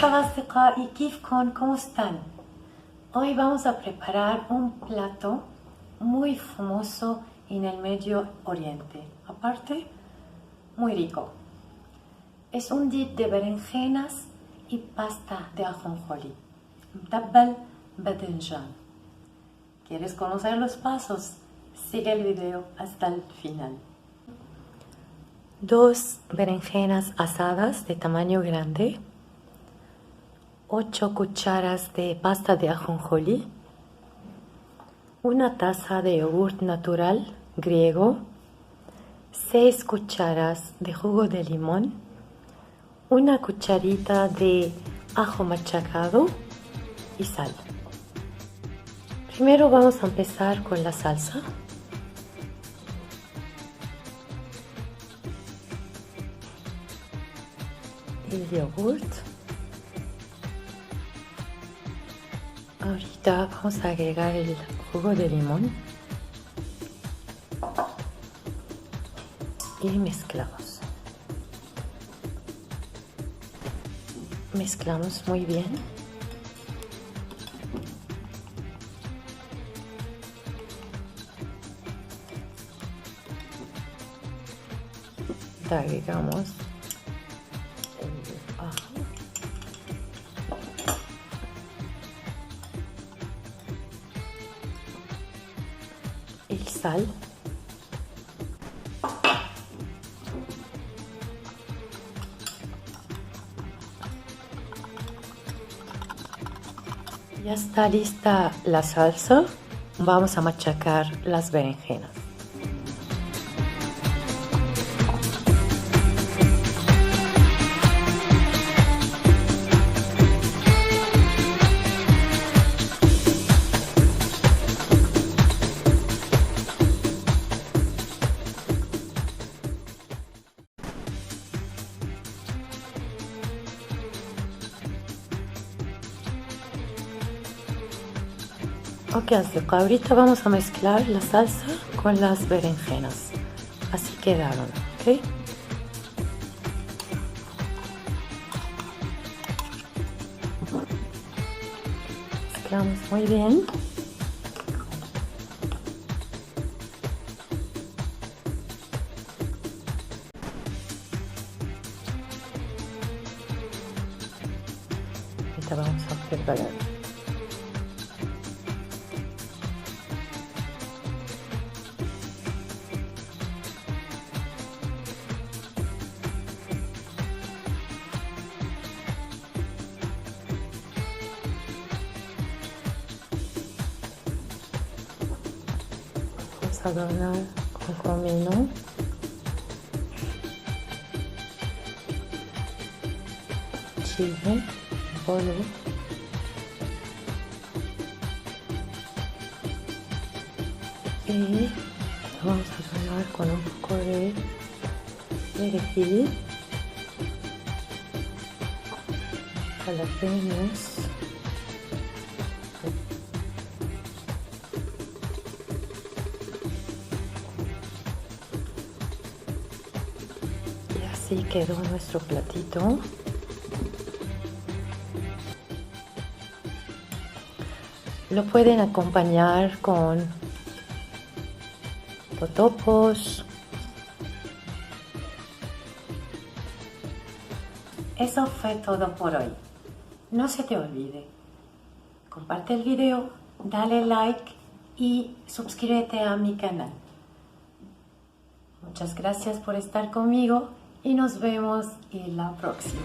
مرحبا أصدقائي، كيفكن؟ ¿Cómo están? Hoy vamos a preparar un plato muy famoso en el Medio Oriente, aparte muy rico. Es un dip de berenjenas y pasta de ajonjolí, mtabbal badenjan. ¿Quieres conocer los pasos? Sigue el video hasta el final. 2 berenjenas asadas de tamaño grande, 8 cucharas de pasta de ajonjolí, 1 taza de yogur natural griego, 6 cucharas de jugo de limón, 1 cucharita de ajo machacado y sal. Primero vamos a empezar con la salsa. El yogurt. Ahorita vamos a agregar el jugo de limón y mezclamos. Mezclamos muy bien. Agregamos el ajo, el sal, ya está lista la salsa. Vamos a machacar las berenjenas. Ok, ahorita vamos a mezclar la salsa con las berenjenas. Así quedaron, ¿ok? Mezclamos muy bien. Ahorita vamos a preparar. Vamos a adornar con comino, chile, polvo, y vamos a adornar con un poco de perejil, jalapeños, y así quedó nuestro platito. Lo pueden acompañar con totopos. Eso fue todo por hoy. No se te olvide, comparte el video, dale like y suscríbete a mi canal. Muchas gracias por estar conmigo y nos vemos en la próxima.